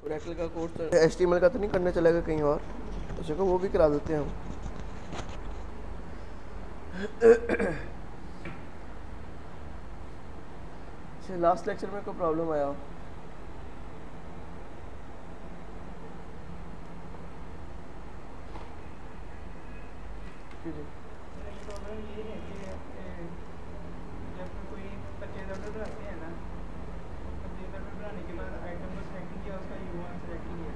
Oracle का course तो HTML का तो नहीं करने चलेगा कहीं और, तो चलो वो भी करा देते हैं हम। अच्छा, लास्ट लेक्चर में कोई प्रॉब्लम आया हो? जी जी। नहीं, प्रॉब्लम ये रहती है कि जब कोई परचेज ऑर्डर बनाते हैं ना, तो परचेज ऑर्डर बनाने के बाद आइटम को सिलेक्ट किया, उसका यूओएम सेलेक्ट किया,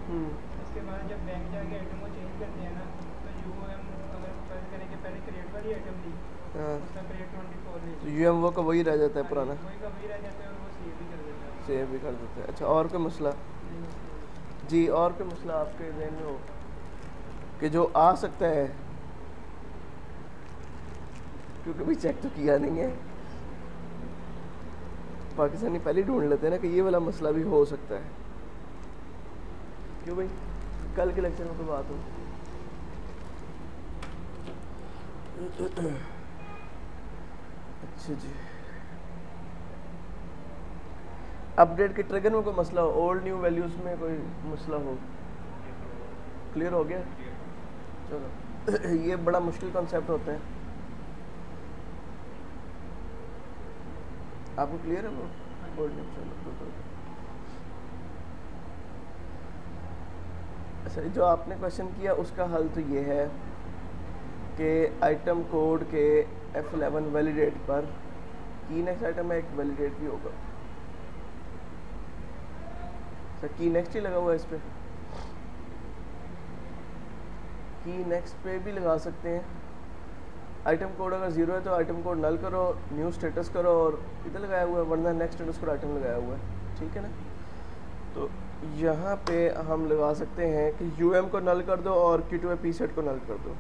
उसके बाद जब बैंक जाके आइटम को चेंज करते हैं ना, तो यूओएम अगर फर्ज करें कि पहले क्रिएट वाली आइटम थी, हाँ, उसका क्रिएट 24 ले तो लिया। यूएम वो का वही रह जाता है हाँ जी, पुराना, वही का वही रह जाता है और वो सेव भी कर देता है। सेव भी कर देते हैं। अच्छा, और कोई मसला? नहीं, उसके बाद जी, और कोई मसला आपके जहन में हो कि जो आ सकता है, क्योंकि भाई चेक तो किया नहीं है, पाकिस्तानी पहले ही ढूंढ लेते हैं ना कि ये वाला मसला भी हो सकता है। क्यों भाई, कल के लेक्चर में तो बात हो। अच्छा जी, अपडेट के ट्रिगर में कोई मसला हो, ओल्ड न्यू वैल्यूज़ में कोई मसला हो? क्लियर हो गया? चलो। ये बड़ा मुश्किल कॉन्सेप्ट होते हैं, आपको क्लियर है वो? हाँ जी। ओल्ड न्यू, चलो तो। अच्छा, जो आपने क्वेश्चन किया उसका हल तो ये है कि आइटम कोड के F11 वैलिडेट पर की नेक्स्ट आइटम में एक वैलिडेट भी होगा। सर की नेक्स्ट ही लगा हुआ है इस पर, की नेक्स्ट पे भी लगा सकते हैं। आइटम कोड अगर 0 है तो आइटम कोड नल करो, न्यू स्टेटस करो और इधर लगाया हुआ है, वरना नेक्स्ट स्टेटस पर आइटम लगाया हुआ है। ठीक है ना? तो यहाँ पे हम लगा सकते हैं कि यूएम को नल कर दो और Q2P सेट को नल कर दो,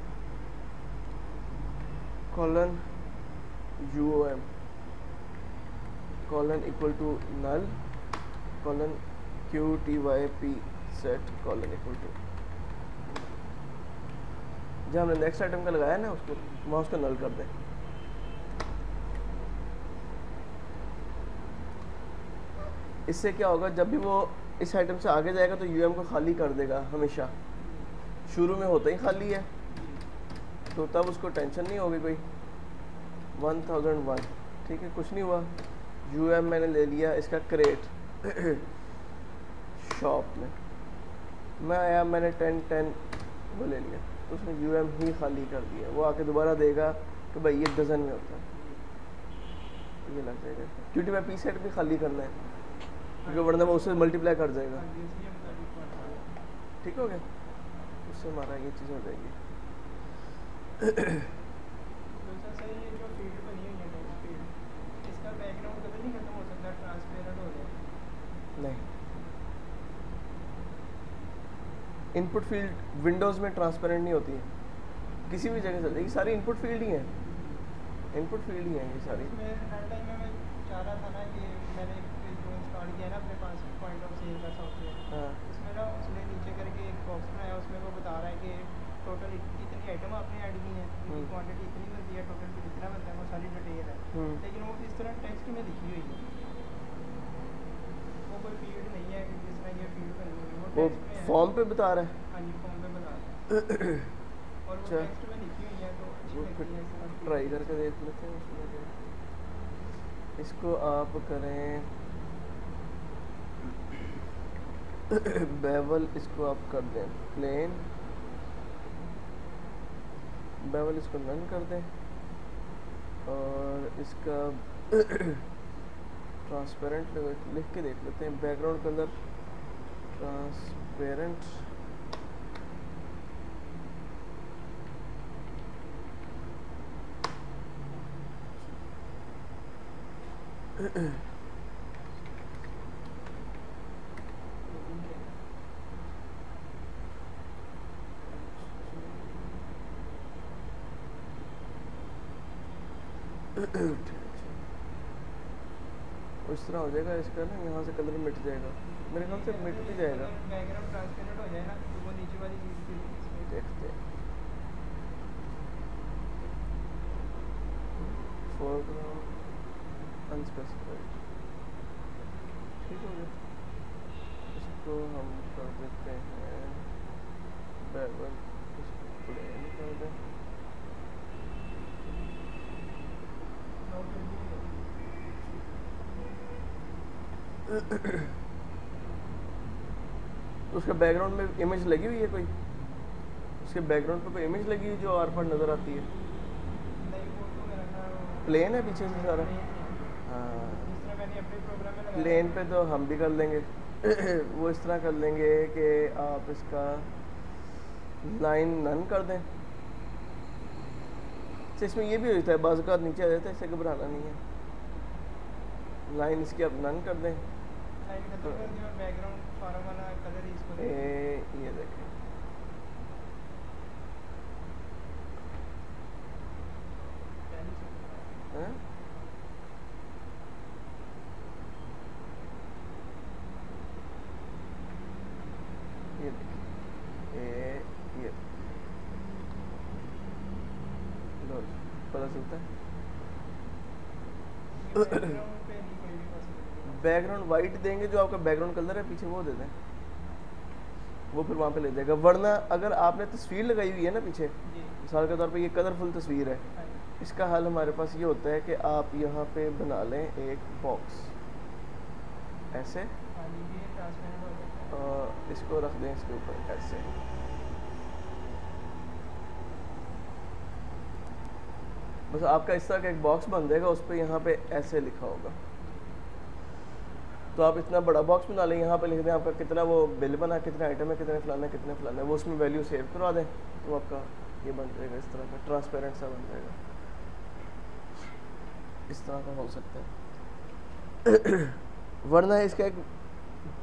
colon UOM colon equal to null colon QTYP set colon equal to, जहाँ हमने नेक्स्ट आइटम का लगाया ना उसको, वहाँ उसको नल कर दें। इससे क्या होगा, जब भी वो इस आइटम से आगे जाएगा तो यूएम को खाली कर देगा हमेशा। शुरू में होता ही खाली है, जी। तो तब उसको टेंशन नहीं होगी कोई। 1001, ठीक है, कुछ नहीं हुआ। यूएम मैंने ले लिया इसका क्रेट शॉप में, मैं आया, मैंने 10 वो ले लिया, तो उसने यूएम ही खाली कर दिया। वो आके दोबारा देगा कि भाई ये डजन में होता है, ये लग जाएगा। क्योंकि मैं पी सेट भी खाली करना है, क्योंकि वरना वो उससे मल्टीप्लाई कर जाएगा। हाँ जी, उसी के मुताबिक पढ़ना है। ठीक हो गया? उससे हमारा ये चीज़ हो जाएगी। तो सर ये जो फील्ड बनी हुई है टेक्स्ट फील्ड, इसका बैकग्राउंड कभी नहीं खत्म हो सकता, ट्रांसपेरेंट हो जाए? नहीं, इनपुट फील्ड विंडोज़ में ट्रांसपेरेंट नहीं होती है, किसी भी जगह चल जाएगी, सारी इनपुट फील्ड ही हैं, इनपुट फील्ड ही हैं ये सारी। इसमें हर टाइम में मैं चाह रहा था ना कि मैंने जो इंस्टॉल किया ना अपने पास पॉइंट ऑफ सेल का सॉफ्टवेयर, हाँ, उसमें ना उसने नीचे करके एक बॉक्स बनाया, उसमें वो बता रहा है कि टोटल इतनी आइटम आपने ऐड की हैं, इनकी क्वांटिटी इतनी बनती है, टोटल बिल इतना बनता है, वो सारी डिटेल है। लेकिन वो इस तरह टेक्स्ट में लिखी हुई है, वो कोई फील्ड नहीं है कि जिस तरह ये फील्ड बनी हुई है, वो वो टेक्स्ट में है। फॉर्म पे बता रहा है। हाँ जी, फॉर्म पे बता रहा है और वो अच्छा, टेक्स्ट में लिखी हुई है, तो अच्छी वो लगती है इस तरह की ट्राई फील्ड। करके देख लेते हैं उसमें क्या। इसको आप करें बेवल, इसको आप कर दें प्लेन बेवल, इसको नन कर दें और इसका ट्रांसपेरेंट लिख के देख लेते हैं। बैकग्राउंड कलर ट्रांसपेरेंट, इस तरह हो जाएगा इसका ना, यहाँ से कलर मिट जाएगा, मेरे ख्याल से मिट भी जाएगा। अगर बैकग्राउंड ट्रांसपेरेंट हो जाए ना, तो वो नीचे वाली चीज़ फिर इसमें देखते हैं, फोरग्राउंड अनस्पेसिफाइड, ठीक हो गया। इसको हम कर देते हैं बैकग्राउंड प्लेन कर दें। तो उसके बैकग्राउंड में इमेज लगी हुई है कोई, उसके बैकग्राउंड पे कोई इमेज लगी है जो आर पार नज़र आती है? प्लेन है पीछे से सारा। हाँ प्लेन पे तो हम भी कर लेंगे। वो इस तरह कर लेंगे कि आप इसका लाइन नन कर दें। तो इसमें ये भी होता है बाज़ का नीचे आ जाता है, इससे घबराना नहीं है। लाइन इसकी आप नन कर दें। तो ये देखें हाँ? ये लो पता चलता है। बैकग्राउंड वाइट देंगे, जो आपका बैकग्राउंड कलर है पीछे वो दे दें, वो फिर वहाँ पे ले जाएगा। वरना अगर आपने तस्वीर लगाई हुई है ना पीछे, मिसाल के तौर पे ये कलरफुल तस्वीर है, इसका हल हमारे पास ये होता है कि आप यहाँ पे बना लें एक बॉक्स ऐसे, और इसको रख दें इसके ऊपर ऐसे। बस आपका इस तरह का एक बॉक्स बन जाएगा, उस पर यहाँ पे ऐसे लिखा होगा। तो आप इतना बड़ा बॉक्स बना लें, यहाँ पे लिख दें आपका कितना वो बिल बना, कितने आइटम है, कितने फलाना है, वो उसमें वैल्यू सेव करवा दें, तो आपका ये बन जाएगा इस तरह का ट्रांसपेरेंट सा बन जाएगा। इस तरह का हो सकता है। वरना इसका एक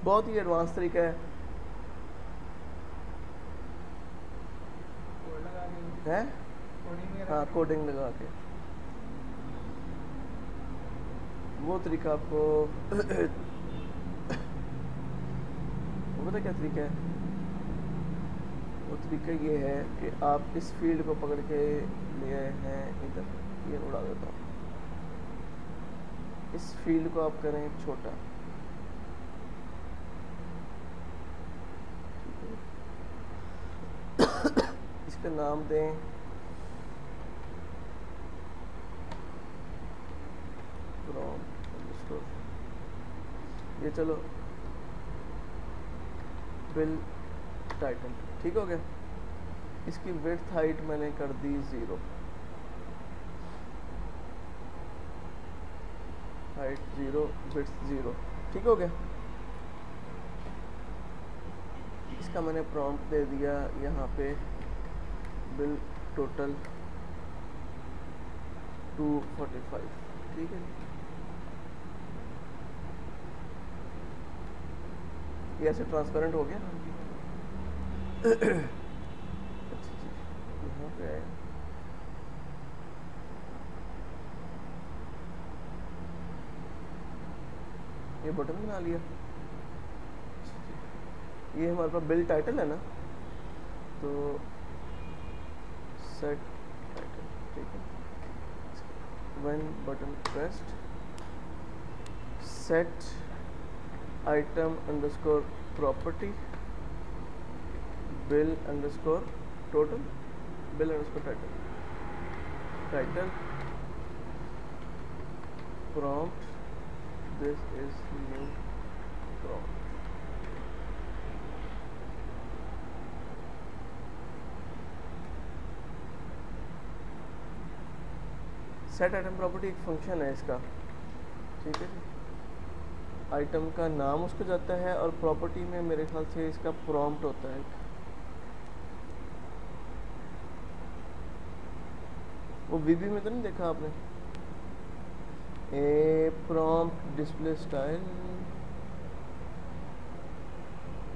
बहुत ही एडवांस तरीका है हाँ कोडिंग लगा के, वो तरीका आपको वो पता क्या तरीका है? वो तरीका ये है कि आप इस फील्ड को पकड़ के ले आए हैं इधर, ये उड़ा देता हूँ। इस फील्ड को आप करें छोटा, इसका नाम दें ये, चलो बिल टाइटल, ठीक हो गया। इसकी विड्थ हाइट मैंने कर दी 0, हाइट 0, विड्थ 0, ठीक हो गया। इसका मैंने प्रॉम्प्ट दे दिया यहाँ पे बिल टोटल 245, ठीक है। ये ऐसे ट्रांसपेरेंट हो गया। अच्छा जी, यहाँ पे आए, ये बटन बना लिया। ये हमारे पास बिल टाइटल है ना, तो सेट टाइटल, ठीक है। When button pressed, set item underscore property bill underscore total, bill underscore title prompt, this is new prompt। Set item property एक फंक्शन है इसका, ठीक है जी। आइटम का नाम उसको जाता है, और प्रॉपर्टी में मेरे ख्याल से इसका प्रॉम्प्ट होता है। वो वीबी में तो नहीं देखा आपने, a prompt display style,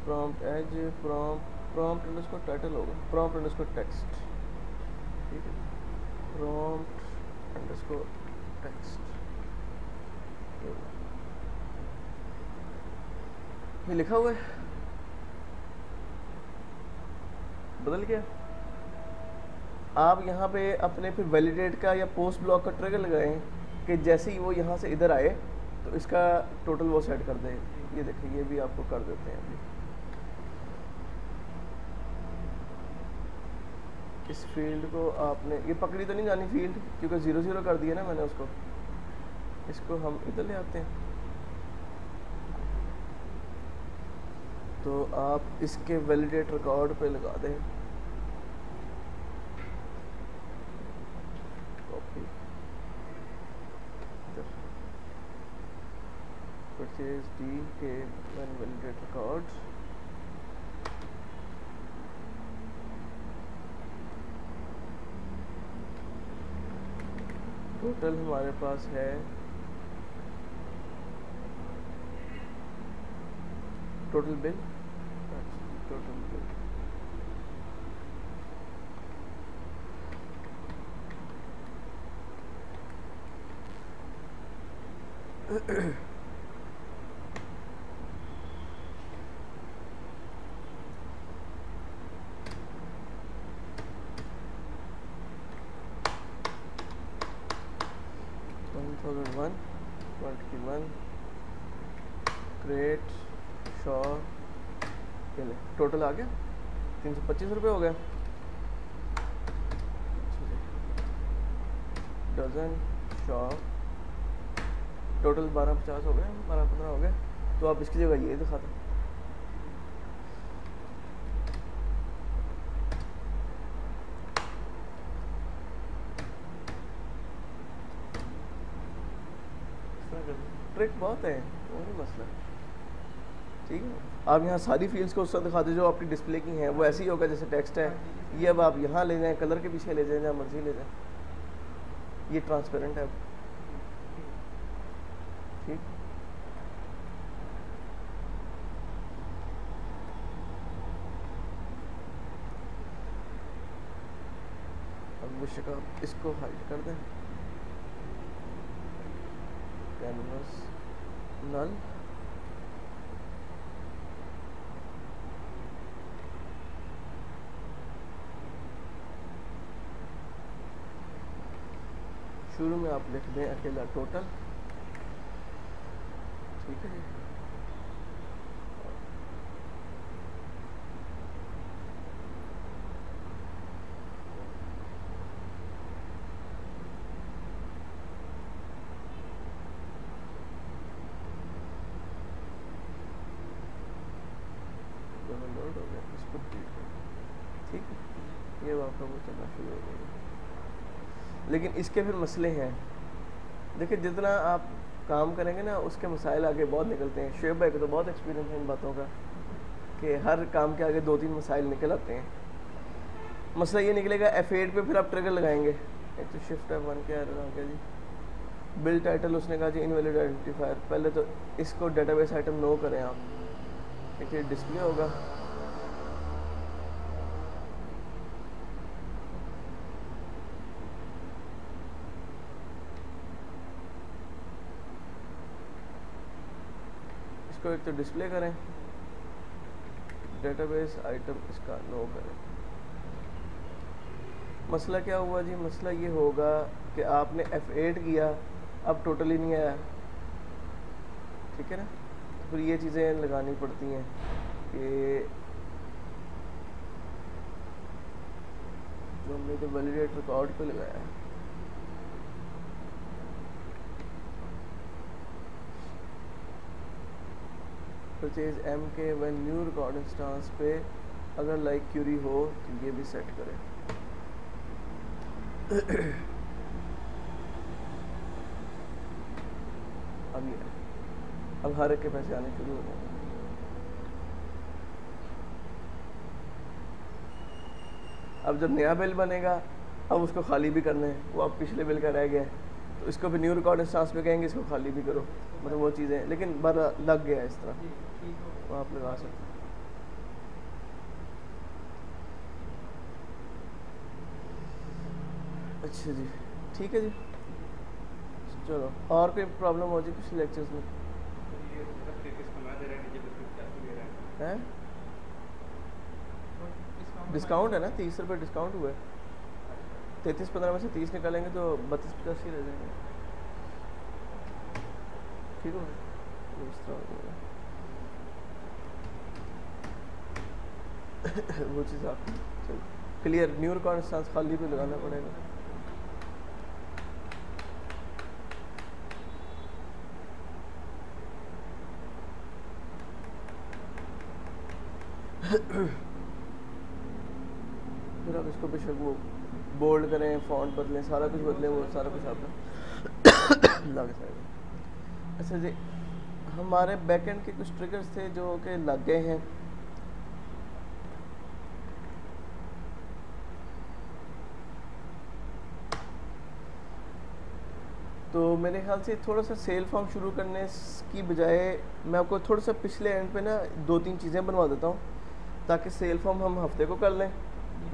prompt as, prompt underscore title होगा, प्रॉम्प्ट अंडरस्कोर टेक्स्ट, ठीक है। प्रॉम्प्ट अंडरस्कोर टेक्स्ट, ये लिखा हुआ है, बदल गया। आप यहाँ पे अपने फिर वैलिडेट का या पोस्ट ब्लॉक का ट्रिगर लगाएं कि जैसे ही वो यहाँ से इधर आए तो इसका टोटल वो सेट कर दें। ये देखिए, ये भी आपको कर देते हैं अभी। इस फील्ड को आपने ये पकड़ी तो नहीं जानी फील्ड, क्योंकि 0 0 कर दिया ना मैंने उसको। इसको हम इधर ले आते हैं, तो आप इसके वैलिडेट रिकॉर्ड पे लगा दें copy, purchase D K one validate records, total हमारे पास है total bill, total bill crate shop, total आ गया 325 रुपये हो गया। डजन शॉप टोटल 1250 हो गए, 12-15 हो गए। तो आप इसकी जगह ये दिखा दें, ट्रिक बहुत है, वो नहीं मसला। ठीक है, आप यहाँ सारी फील्ड्स को उससे दिखा दे जो आपकी डिस्प्ले की हैं, वो ऐसे ही होगा जैसे टेक्स्ट है। ये अब आप यहाँ ले जाएं, कलर के पीछे ले जाएं, जहाँ मर्जी ले जाएं, ये ट्रांसपेरेंट है। ठीक, अब बेशक आप इसको हाइड कर दें, कैनवस नल, शुरू में आप लिख दें अकेला टोटल। ठीक है जी, दोनों लोड हो गया, इसको डिलीट कर दें। ठीक है, ये आपका वो चलना शुरू हो गया। लेकिन इसके फिर मसले हैं, देखिए जितना आप काम करेंगे ना उसके मसाइल आगे बहुत निकलते हैं। शेब भाई को तो बहुत एक्सपीरियंस है इन बातों का कि हर काम के आगे 2-3 मसाइल निकल आते हैं। मसला ये निकलेगा F8 पे, फिर आप ट्रिगर लगाएंगे, एक तो शिफ्ट F1 क्या आ गया जी, बिल टाइटल उसने कहा जी इनवैलिड आइडेंटिफायर। पहले तो इसको डेटाबेस आइटम नो करें आप, देखिए डिस्प्ले होगा, इसको एक तो डिस्प्ले करें, डेटाबेस आइटम इसका नो करें। मसला क्या हुआ जी, मसला ये होगा कि आपने F8 किया, अब टोटल ही नहीं आया। ठीक है ना, तो फिर ये चीज़ें लगानी पड़ती हैं कि जो हमने तो वैलिडेट रिकॉर्ड पे लगाया है, परचेज M के वन न्यू रिकॉर्ड इंस्टांस पे अगर लाइक क्यूरी हो तो ये भी सेट करें। अब ये अब हर एक के पैसे आने शुरू हो गए। अब जब नया बिल बनेगा अब उसको खाली भी करना है, वो अब पिछले बिल का रह गया है तो इसको भी न्यू रिकॉर्ड इंस्टांस पे कहेंगे इसको खाली भी करो, मतलब वो चीज़ें, लेकिन बार लग गया इस तरह, वो आप लगा सकते हैं। अच्छा जी, ठीक है जी, चलो और कोई प्रॉब्लम हो जी पिछले लेक्चर्स में? हैं डिस्काउंट है ना, 30 रुपये डिस्काउंट हुआ है, 33-15 में से 30 निकालेंगे तो 32-85 रह जाएंगे। ठीक हो इस तरह वो चीज़ आप चलो। क्लियर, न्यू रिकॉर्ड इंस्टेंस खाली पे लगाना पड़ेगा। फिर आप इसको बेशक वो बोल्ड करें, फॉन्ट बदलें, सारा कुछ बदलें, वो सारा कुछ आपका लग जाएगा। अच्छा जी, हमारे बैकएंड के कुछ ट्रिगर्स थे जो कि लग गए हैं। तो मेरे ख्याल से थोड़ा सा सेल फॉर्म शुरू करने की बजाय मैं आपको थोड़ा सा पिछले एंड पे ना 2-3 चीज़ें बनवा देता हूँ, ताकि सेल फॉर्म हम हफ्ते को कर लें।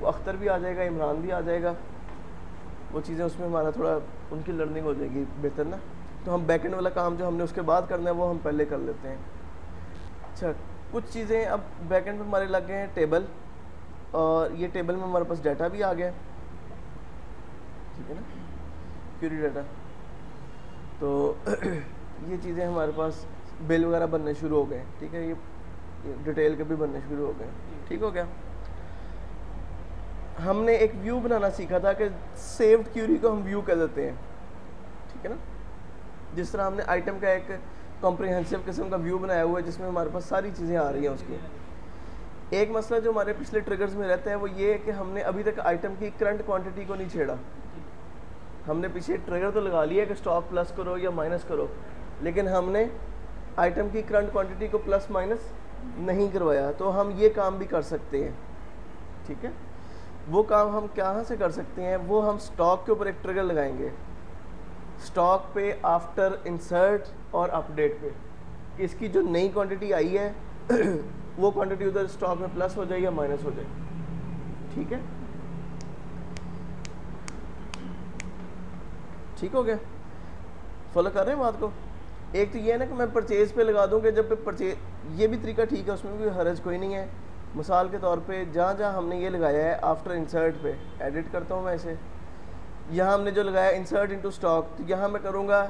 वो अख्तर भी आ जाएगा, इमरान भी आ जाएगा, वो चीज़ें उसमें हमारा थोड़ा उनकी लर्निंग हो जाएगी बेहतर ना। तो हम बैकएंड वाला काम जो हमने उसके बाद करना है वो हम पहले कर लेते हैं। अच्छा, कुछ चीज़ें अब बैकएंड पे हमारे लग गए हैं टेबल, और ये टेबल में हमारे पास डाटा भी आ गया, ठीक है ना, क्यूरी डाटा। तो ये चीज़ें हमारे पास बिल वगैरह बनने शुरू हो गए, ठीक है, ये डिटेल के भी बनने शुरू हो गए, ठीक हो गया। हमने एक व्यू बनाना सीखा था कि सेव्ड क्यूरी को हम व्यू कह देते हैं, ठीक है ना। जिस तरह हमने आइटम का एक कॉम्प्रिहेंसिव किस्म का व्यू बनाया हुआ है जिसमें हमारे पास सारी चीज़ें आ रही हैं उसकी। एक मसला जो हमारे पिछले ट्रिगर्स में रहता है वो ये है कि हमने अभी तक आइटम की करंट क्वांटिटी को नहीं छेड़ा। हमने पीछे ट्रिगर तो लगा लिया कि स्टॉक प्लस करो या माइनस करो, लेकिन हमने आइटम की करंट क्वांटिटी को प्लस माइनस नहीं करवाया। तो हम ये काम भी कर सकते हैं, ठीक है। वो काम हम कहाँ से कर सकते हैं, वो हम स्टॉक के ऊपर एक ट्रिगर लगाएंगे, स्टॉक पे, आफ्टर इंसर्ट और अपडेट पे। इसकी जो नई क्वांटिटी आई है वो क्वांटिटी उधर स्टॉक में प्लस हो जाए या माइनस हो जाए, ठीक है, ठीक हो गया। फॉलो कर रहे हैं बात को। एक तो ये है ना कि मैं परचेज पे लगा दूं कि जब पे परचेज, ये भी तरीका ठीक है, उसमें भी हरज कोई नहीं है। मिसाल के तौर पे जहाँ जहाँ हमने ये लगाया है आफ्टर इंसर्ट पे, एडिट करता हूँ मैं इसे, यहाँ हमने जो लगाया इंसर्ट इनटू स्टॉक, तो यहाँ मैं करूँगा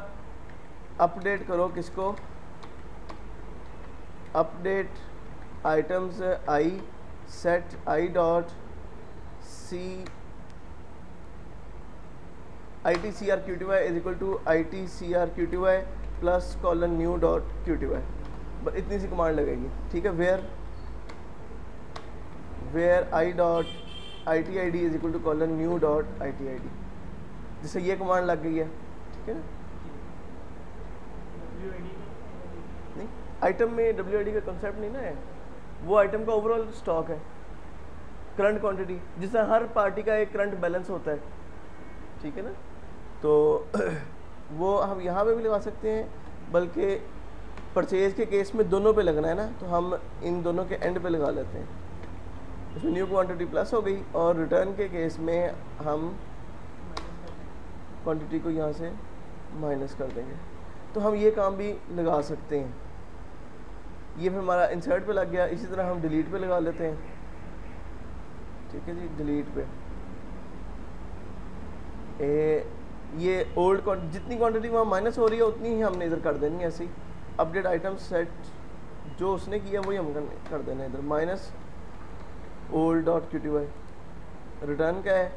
अपडेट करो किसको, update items I set I dot C I T C R Q T Y is equal to I T C R Q T Y plus colon new dot Q T Y, बस इतनी सी command लगेगी, ठीक है। Where I dot I T I D is equal to colon new dot I T I D, जिससे ये command लग गई है, ठीक है ना। नहीं, आइटम में डब्ल्यू आई डी का कंसेप्ट नहीं ना है, वो आइटम का ओवरऑल स्टॉक है, करंट क्वांटिटी, जिससे हर पार्टी का एक करंट बैलेंस होता है, ठीक है ना। तो वो हम यहाँ पे भी लगा सकते हैं, बल्कि परचेज के केस में दोनों पे लगना है ना, तो हम इन दोनों के एंड पे लगा लेते हैं। इसमें न्यू क्वांटिटी प्लस हो गई, और रिटर्न के केस में हम क्वांटिटी को यहाँ से माइनस कर देंगे। तो हम ये काम भी लगा सकते हैं। ये फिर हमारा इंसर्ट पे लग गया। इसी तरह हम डिलीट पे लगा लेते हैं, ठीक है जी, डिलीट पे ये ओल्ड जितनी क्वांटिटी वहाँ माइनस हो रही है उतनी ही हमने इधर कर देनी है। ऐसी अपडेट आइटम सेट जो उसने किया वही हम कर देना है इधर, minus old dot Q T Y. Return क्या है,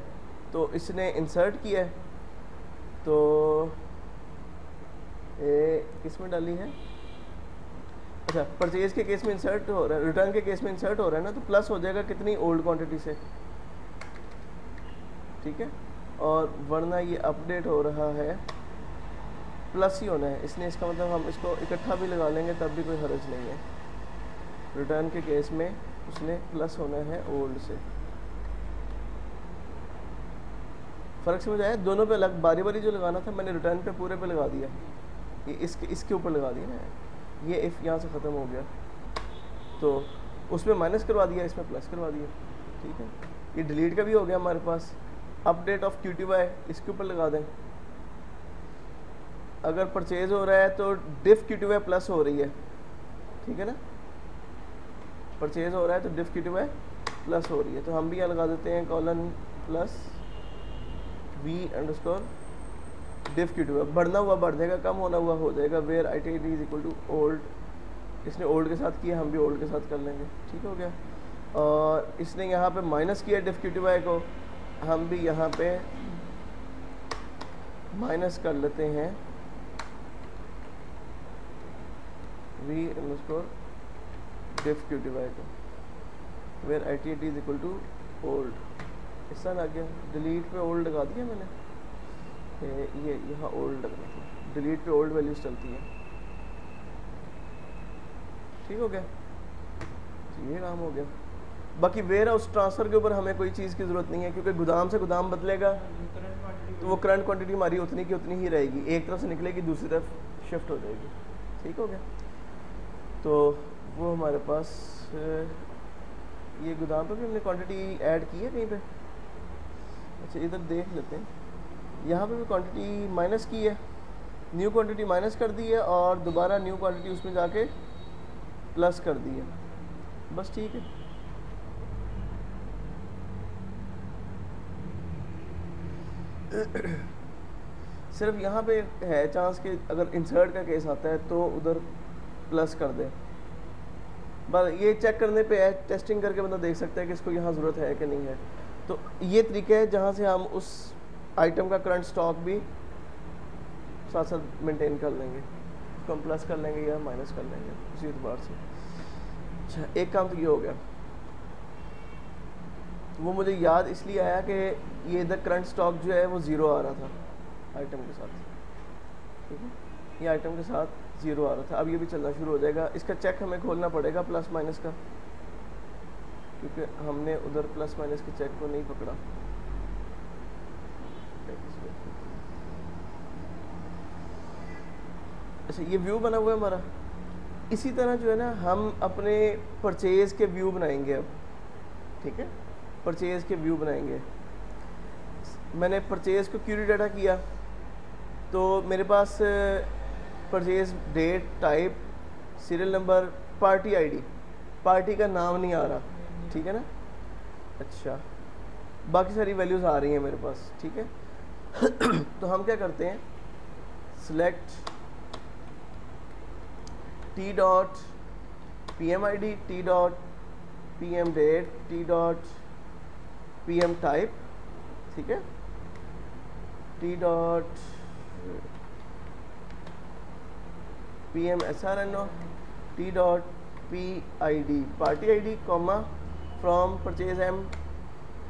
तो इसने इंसर्ट किया है, तो किस में डाली है, अच्छा परचेज के केस में इंसर्ट हो रहा है, रिटर्न के केस में इंसर्ट हो रहा है ना, तो प्लस हो जाएगा कितनी, ओल्ड क्वांटिटी से, ठीक है। और वरना ये अपडेट हो रहा है प्लस ही होना है, इसने, इसका मतलब हम इसको इकट्ठा भी लगा लेंगे तब भी कोई हर्ज नहीं है। रिटर्न के केस में उसने प्लस होना है ओल्ड से। फ़र्क समझ आया, दोनों पे अलग बारी बारी जो लगाना था मैंने रिटर्न पे पूरे पे लगा दिया, ये इसके ऊपर लगा दिया ना, ये इफ़ यहाँ से ख़त्म हो गया तो उसमें माइनस करवा दिया, इसमें प्लस करवा दिया, ठीक है। ये डिलीट का भी हो गया हमारे पास। Update of Q T Y इसके ऊपर लगा दें। अगर परचेज हो रहा है तो डिफ क्यू टी वाई प्लस हो रही है, ठीक है ना, परचेज हो रहा है तो डिफ क्यू टी वाई प्लस हो रही है, तो हम भी यहाँ लगा देते हैं colon plus V underscore diff Q T Y. बढ़ना हुआ बढ़ जाएगा, कम होना हुआ हो जाएगा। Where I T I D is equal to old, इसने ओल्ड के साथ किया, हम भी ओल्ड के साथ कर लेंगे, ठीक हो गया। और इसने यहाँ पे माइनस किया डिफ क्यू टी वाई को, हम भी यहाँ पे माइनस कर लेते हैं V underscore diff Q T Y को, where I T is equal to old. इस तरह आ गया, डिलीट पे ओल्ड लगा दिया मैंने, ये यहाँ ओल्ड लगना था, डिलीट पे ओल्ड वैल्यूज चलती है। ठीक हो गया, ये काम हो गया। बाकी वेयर हाउस ट्रांसफ़र के ऊपर हमें कोई चीज़ की ज़रूरत नहीं है, क्योंकि गोदाम से गोदाम बदलेगा तो वो करंट क्वांटिटी हमारी उतनी की उतनी ही रहेगी, एक तरफ से निकलेगी दूसरी तरफ शिफ्ट हो जाएगी। ठीक हो गया, तो वो हमारे पास ये गोदाम पे भी हमने क्वांटिटी ऐड की है कहीं पे। अच्छा इधर देख लेते हैं, यहाँ पे भी क्वांटिटी माइनस की है, न्यू क्वांटिटी माइनस कर दी है और दोबारा न्यू क्वांटिटी उसमें जाके प्लस कर दी है, बस ठीक है। सिर्फ यहाँ पे है चांस कि अगर इंसर्ट का केस आता है तो उधर प्लस कर दे, बस ये चेक करने पे है, टेस्टिंग करके बंदा देख सकता है कि इसको यहाँ ज़रूरत है कि नहीं है। तो ये तरीका है जहाँ से हम उस आइटम का करंट स्टॉक भी साथ साथ मेंटेन कर लेंगे, उसको हम प्लस कर लेंगे या माइनस कर लेंगे उसी एतबार से। अच्छा एक काम तो ये हो गया, वो मुझे याद इसलिए आया कि ये इधर करंट स्टॉक जो है वो ज़ीरो आ रहा था आइटम के साथ। ठीक है, ये आइटम के साथ ज़ीरो आ रहा था, अब ये भी चलना शुरू हो जाएगा। इसका चेक हमें खोलना पड़ेगा प्लस माइनस का, क्योंकि हमने उधर प्लस माइनस के चेक को नहीं पकड़ा। अच्छा ये व्यू बना हुआ है हमारा, इसी तरह जो है ना हम अपने परचेज़ के व्यू बनाएंगे अब। ठीक है, परचेज़ के व्यू बनाएंगे। मैंने परचेज़ को क्यूरी डाटा किया तो मेरे पास purchase date, type, serial number, party ID, party का नाम नहीं आ रहा। ठीक है ना, अच्छा बाकी सारी वैल्यूज़ आ रही हैं मेरे पास। ठीक है तो हम क्या करते हैं, select T dot P M I D, T dot P M date, T dot P M type, ठीक है, T dot P M S R N O, T dot P I D party I D, comma from purchase M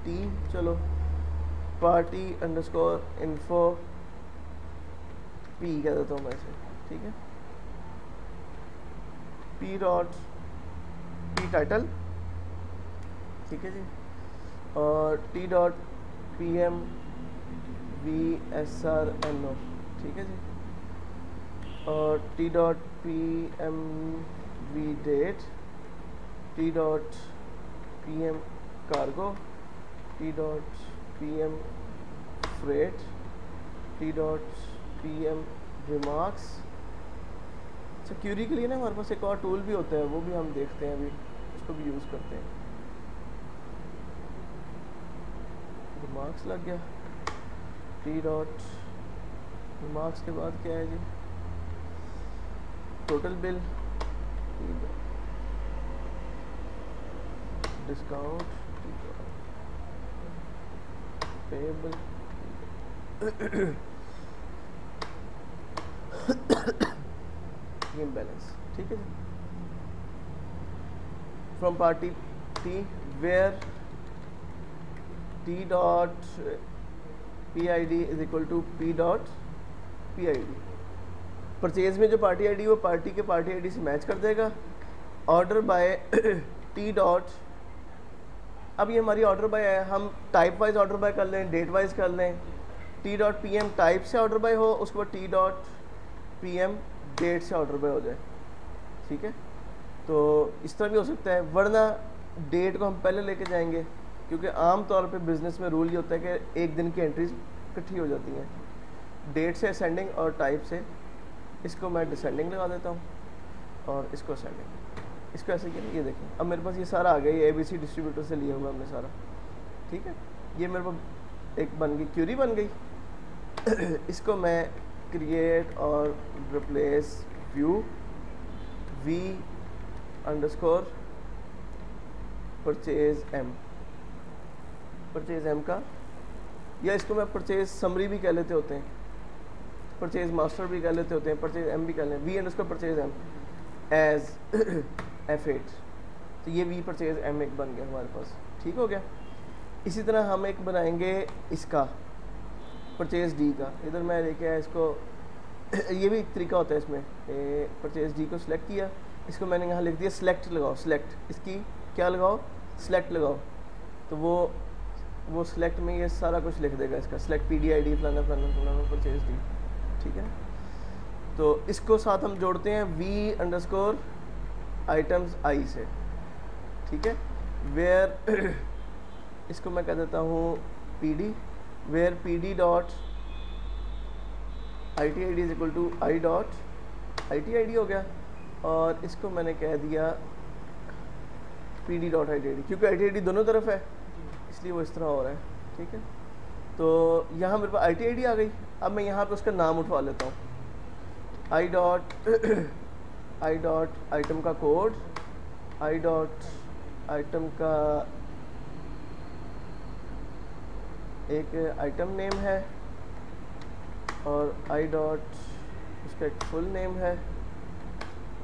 T, चलो party underscore info P कह देता हूँ मैं इसे। ठीक है, पी डॉट पी टाइटल, ठीक है जी, और T dot P M V S R N O, ठीक है जी, और T dot P M V date, T dot P M cargo, T dot P M freight, T dot P M remarks. अच्छा query के लिए ना हमारे पास एक और टूल भी होता है, वो भी हम देखते हैं अभी, उसको भी यूज़ करते हैं। रिमार्क्स लग गया, टी डॉट रिमार्क्स के बाद क्या है जी, total bill, discount, payable, game balance. ठीक है जी, from party T where T dot P I D is equal to P dot P I D. Purchase में जो पार्टी आई डी वो पार्टी के पार्टी आई डी से match कर देगा। ऑर्डर बाय टी डॉट, अब ये हमारी ऑर्डर बाय है, हम टाइप वाइज ऑर्डर बाय कर लें, डेट वाइज कर लें। T dot P M type से ऑर्डर बाय हो, उसके बाद T dot P M date से ऑर्डर बाय हो जाए। ठीक है, तो इस तरह भी हो सकता है, वरना डेट को हम पहले लेके जाएंगे, क्योंकि आम तौर पे बिज़नेस में रूल ये होता है कि एक दिन की एंट्रीज इकट्ठी हो जाती हैं। डेट से असेंडिंग और टाइप से, इसको मैं डिसेंडिंग लगा देता हूँ और इसको असेंडिंग, इसको ऐसे किया। ये देखें अब मेरे पास ये सारा आ गया, ये ABC डिस्ट्रीब्यूटर से लिया हुआ हमने सारा। ठीक है, ये मेरे पास एक बन गई, क्यूरी बन गई। इसको मैं क्रिएट और replace view V underscore purchase M, purchase M का, या इसको मैं परचेज समरी भी कह लेते होते हैं, परचेज मास्टर भी कह लेते होते हैं, परचेज एम भी कह लें, वी एंड उसका परचेज एम एज F8। तो ये वी परचेज एम एक बन गया हमारे पास, ठीक हो गया। इसी तरह हम एक बनाएंगे इसका परचेज डी का, इधर मैं लेके आया इसको ये भी एक तरीका होता है इसमें, परचेज डी को सिलेक्ट किया, इसको मैंने यहाँ लिख दिया सिलेक्ट लगाओ, सिलेक्ट इसकी क्या लगाओ, सिलेक्ट लगाओ, तो वो सिलेक्ट में ये सारा कुछ लिख देगा इसका, select P D I D फलाना फलाना फलाना परचेज डी, ठीक है। तो इसको साथ हम जोड़ते हैं वी अंडरस्कोर आइटम्स आई से, ठीक है। वेयर इसको मैं कह देता हूँ P D, where P D dot I T I D is equal to I dot I T I D हो गया, और इसको मैंने कह दिया P D dot I T I D, क्योंकि आई टी आई डी दोनों तरफ है इसलिए वो इस तरह हो रहा है, ठीक है। तो यहाँ मेरे पास आई टी आई डी आ गई, अब मैं यहाँ पे उसका नाम उठवा लेता हूँ, आई डॉट आइटम का कोड, आई डॉट आइटम का एक आइटम नेम है, और आई डॉट उसका एक फुल नेम है,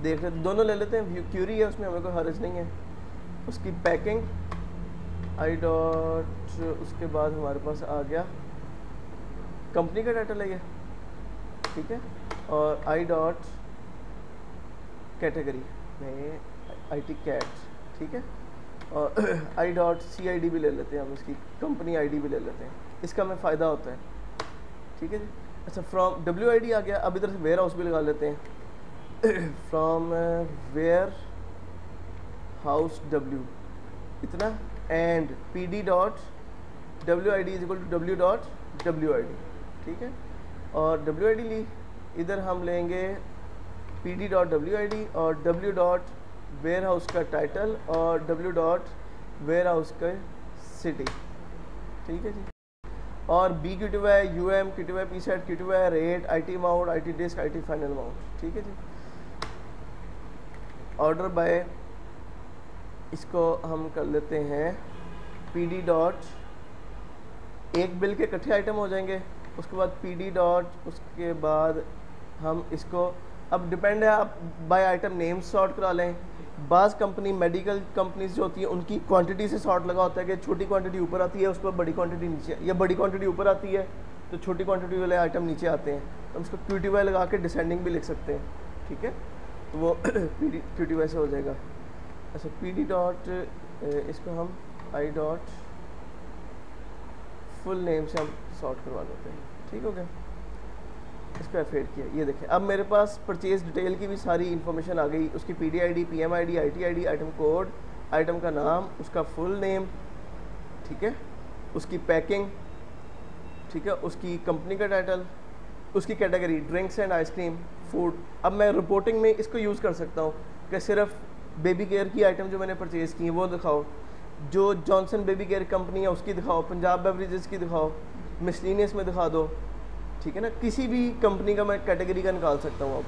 देख लेते दोनों ले लेते हैं, क्यूरी है उसमें हमें कोई हर्ज नहीं है। उसकी पैकिंग आई डॉट, उसके बाद हमारे पास आ गया कंपनी का टाइटल है ये, ठीक है, और आई डॉट कैटेगरी में आई टी कैट, ठीक है, और आई डॉट सी आई डी भी ले लेते हैं हम, इसकी कंपनी आई डी भी ले लेते हैं, इसका हमें फ़ायदा होता है, ठीक है जी। अच्छा फ्रॉम डब्ल्यू आई डी आ गया, अब इधर से वेयर हाउस भी लगा लेते हैं, फ्रॉम वेयर हाउस डब्ल्यू इतना, and P D dot W I D is equal to W dot W I D, ठीक है, और डब्ल्यू आई डी ली, इधर हम लेंगे P D dot W I D और डब्ल्यू डॉट वेयर हाउस का title और डब्ल्यू डॉट वेयर हाउस का सिटी, ठीक है जी। और B Q T Y U M Q T Y P set Q T Y rate I T amount I T disc I T final amount, ठीक है जी। Order bye इसको हम कर लेते हैं पी डी डॉट, एक बिल के इकट्ठे आइटम हो जाएंगे, उसके बाद पी डी डॉट, उसके बाद हम इसको, अब डिपेंड है आप बाय आइटम नेम सॉर्ट करा लें, बाज़ कंपनी मेडिकल कंपनीज जो होती है उनकी क्वांटिटी से सॉर्ट लगा होता है कि छोटी क्वांटिटी ऊपर आती है उस पर बड़ी क्वांटिटी नीचे, या बड़ी क्वांटिटी ऊपर आती है तो छोटी क्वांटिटी वाले आइटम नीचे आते हैं, हम उसको क्यू टी वाई लगा के डिसेंडिंग भी लिख सकते हैं, ठीक है, तो वो क्यू टी वाई से हो जाएगा। अच्छा पी डी डॉट, इसको हम आई डॉट फुल नेम से हम सॉर्ट करवा लेते हैं, ठीक हो गया। इसको F8 किया, ये देखें अब मेरे पास परचेज डिटेल की भी सारी इन्फॉर्मेशन आ गई, उसकी P D I D, P M I D, I T I D, item code, item का नाम, उसका फुल नेम, ठीक है, उसकी पैकिंग, ठीक है, उसकी कंपनी का टाइटल, उसकी category drinks and ice cream food. अब मैं रिपोर्टिंग में इसको यूज़ कर सकता हूँ कि सिर्फ बेबी केयर की आइटम जो मैंने परचेज़ की वो दिखाओ, जो जॉनसन बेबी केयर कंपनी है उसकी दिखाओ, पंजाब बेवरेजेस की दिखाओ, मिसलिनियस में दिखा दो, ठीक है ना, किसी भी कंपनी का मैं कैटेगरी का निकाल सकता हूँ। अब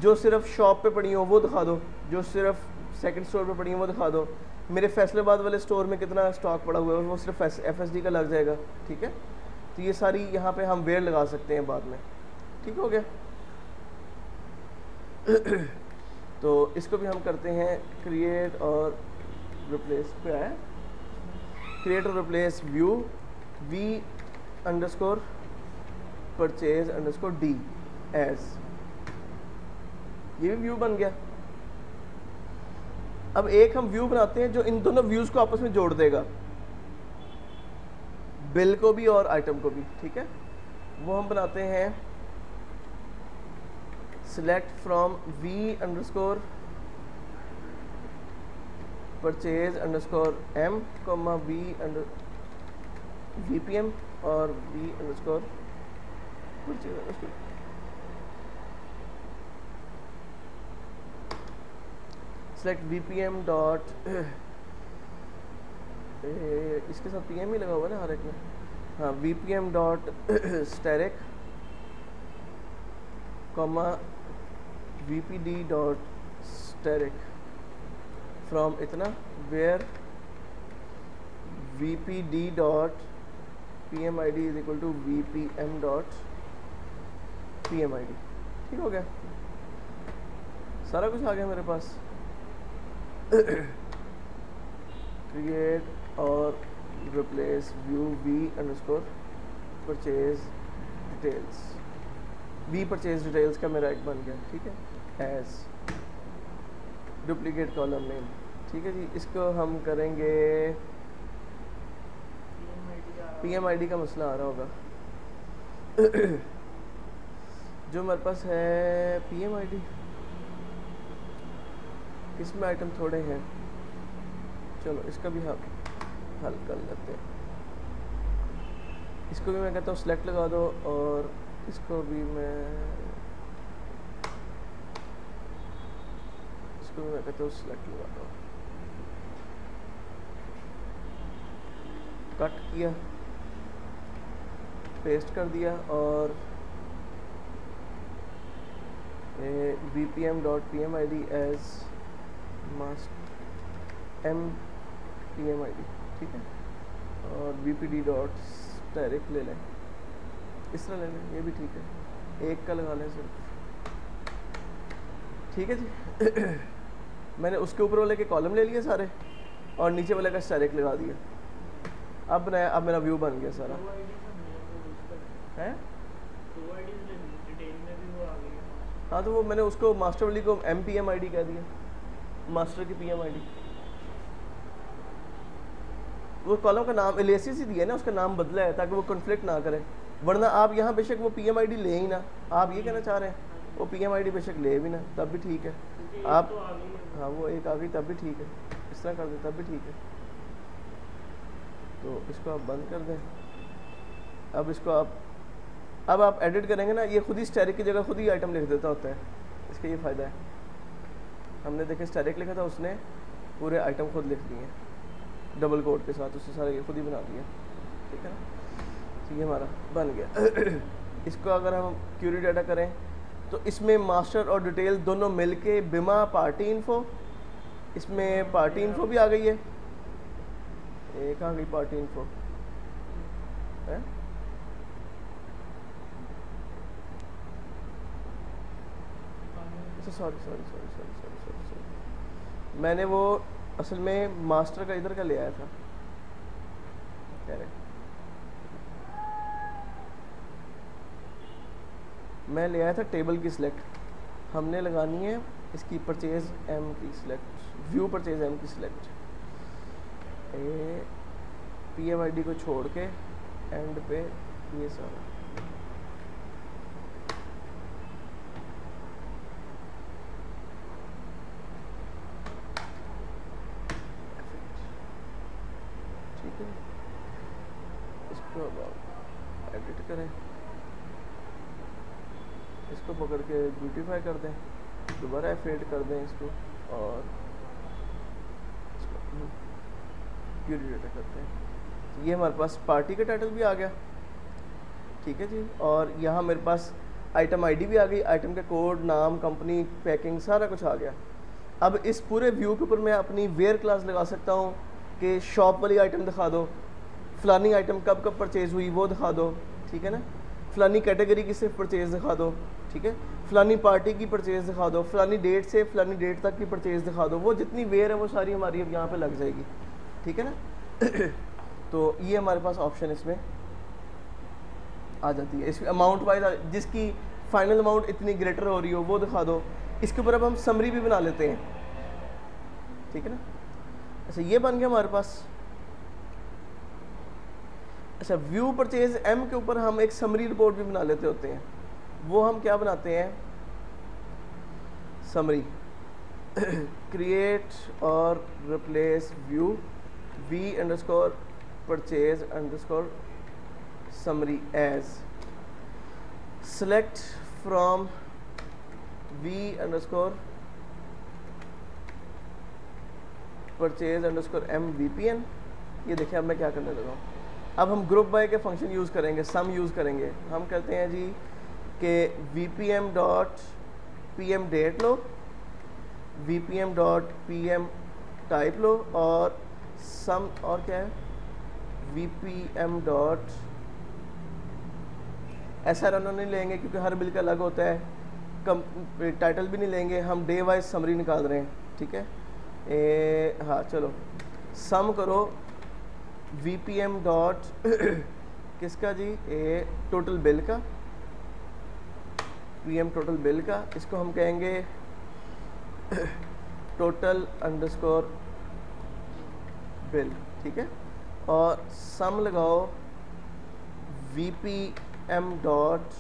जो सिर्फ शॉप पे पड़ी हो वो दिखा दो, जो सिर्फ सेकंड स्टोर पे पड़ी हो वो दिखा दो, मेरे फैसलाबाद वाले स्टोर में कितना स्टॉक पड़ा हुआ है वो सिर्फ FSD का लग जाएगा, ठीक है। तो ये सारी यहाँ पे हम वेयर लगा सकते हैं बाद में, ठीक हो गया। तो इसको भी हम करते हैं क्रिएट और रिप्लेस पे आया, क्रिएट और replace view V underscore purchase underscore D as, ये भी व्यू बन गया। अब एक हम व्यू बनाते हैं जो इन दोनों व्यूज को आपस में जोड़ देगा, बिल को भी और आइटम को भी, ठीक है। वो हम बनाते हैं select from V underscore purchase underscore M comma V under VPM और V underscore purchase underscore select VPM dot, इसके साथ PM ही लगा हुआ ना हर एक में, हाँ VPM dot asterisk comma VPD dot asterisk from इतना where VPD dot PMID is equal to VPM dot PMID। ठीक हो गया, सारा कुछ आ गया मेरे पास। क्रिएट और replace view V underscore purchase details, V purchase details का मेरा एक बन गया। ठीक है, एज डुप्लीकेट कॉलम नेम। ठीक है जी, इसको हम करेंगे PMID का मसला आ रहा होगा। जो मेरे पास है PMID, इसमें आइटम थोड़े हैं, चलो इसका भी हम हल कर लेते हैं। इसको भी मैं कहता हूँ सेलेक्ट लगा दो, और इसको भी मैं कहता हूँ सेलेक्ट लगा दो। कट किया, पेस्ट कर दिया, और VPM.PMID एज मास्ट M PMID। ठीक है, और VPD.static ले लें, इस तरह ले लें, ये भी ठीक है, एक का लगा लें सिर्फ। ठीक है जी। मैंने उसके ऊपर वाले के कॉलम ले लिए सारे, और नीचे वाले का स्टैटिक लगा दिया। अब मेरा व्यू बन गया सारा है। हाँ, तो वो मैंने उसको मास्टर वाली को MPMID कह दिया, मास्टर की PMID। वो कॉलम का नाम एलियासिस ही दिया ना, उसका नाम बदला है ताकि वो कॉन्फ्लिक्ट ना करे, वरना आप यहाँ बेशक वो PMID ले ही ना, आप ये कहना चाह रहे हैं वो PMID बेशक ले भी ना, तब भी ठीक है। आप हाँ, वो एक आ गई तब भी ठीक है, इस तरह कर दें तब भी ठीक है। तो इसको आप बंद कर दें। अब इसको अब आप एडिट करेंगे ना, ये खुद ही स्टैटिक की जगह खुद ही आइटम लिख देता होता है। इसका ये फ़ायदा है, हमने देखे स्टैटिक लिखा था, उसने पूरे आइटम खुद लिख दिए डबल कोड के साथ, उससे सारे ये खुद ही बना दिया। ठीक है ना, तो ये हमारा बन गया। इसको अगर हम क्यूरी डाटा करें तो इसमें मास्टर और डिटेल दोनों मिलके बिमा पार्टी इन्फो, इसमें पार्टी इन्फो भी आ गई है, एक आ गई पार्टी इन्फो है। सॉरी, मैंने वो असल में मास्टर का इधर का ले आया था, कह रहे मैं ले आया था टेबल की सिलेक्ट, हमने लगानी है इसकी परचेज M की सिलेक्ट, व्यू परचेज M की सिलेक्ट, PMID को छोड़ के एंड पे ये सारा। ठीक है, इसको अब एडिट करें, इसको पकड़ के ब्यूटीफाई कर दें, दोबारा फेड कर दें इसको, और क्यूरी डाटा करते हैं। तो ये हमारे पास पार्टी का टाइटल भी आ गया। ठीक है जी, और यहाँ मेरे पास आइटम ID भी आ गई, आइटम के कोड, नाम, कंपनी, पैकिंग, सारा कुछ आ गया। अब इस पूरे व्यू के ऊपर मैं अपनी वेयर क्लास लगा सकता हूँ कि शॉप वाली आइटम दिखा दो, फलानी आइटम कब कब परचेज हुई वो दिखा दो। ठीक है ना, फलानी कैटेगरी की सिर्फ परचेज दिखा दो। ठीक है, फलानी पार्टी की परचेज दिखा दो, फलानी डेट से फलानी डेट तक की परचेज दिखा दो। वो जितनी वेयर है वो सारी हमारी अब यहाँ पे लग जाएगी। ठीक है ना। तो ये हमारे पास ऑप्शन इसमें आ जाती है। इसमें अमाउंट वाइज जिसकी फाइनल अमाउंट इतनी ग्रेटर हो रही हो वो दिखा दो। इसके ऊपर अब हम समरी भी बना लेते हैं। ठीक है ना। अच्छा, ये बन गया हमारे पास। अच्छा, व्यू परचेज M के ऊपर हम एक समरी रिपोर्ट भी बना लेते होते हैं। वो हम क्या बनाते हैं, समरी क्रिएट और replace view V underscore purchase underscore summary as select from V underscore purchase underscore M VPN। ये देखिए अब मैं क्या करने लगा हूँ। अब हम ग्रुप बाय के फंक्शन यूज़ करेंगे, सम यूज़ करेंगे। हम कहते हैं जी कि VPM.PM डेट लो, VPM.PM टाइप लो, और सम और क्या है VPM डॉट SRNO नहीं लेंगे क्योंकि हर बिल का अलग होता है, कम टाइटल भी नहीं लेंगे, हम डे वाइज समरी निकाल रहे हैं, ठीक है। हाँ चलो सम करो VPM डॉट किसका जी, टोटल बिल का, PM टोटल बिल का, इसको हम कहेंगे टोटल अंडरस्कोर बिल, ठीक है। और सम लगाओ VPM डॉट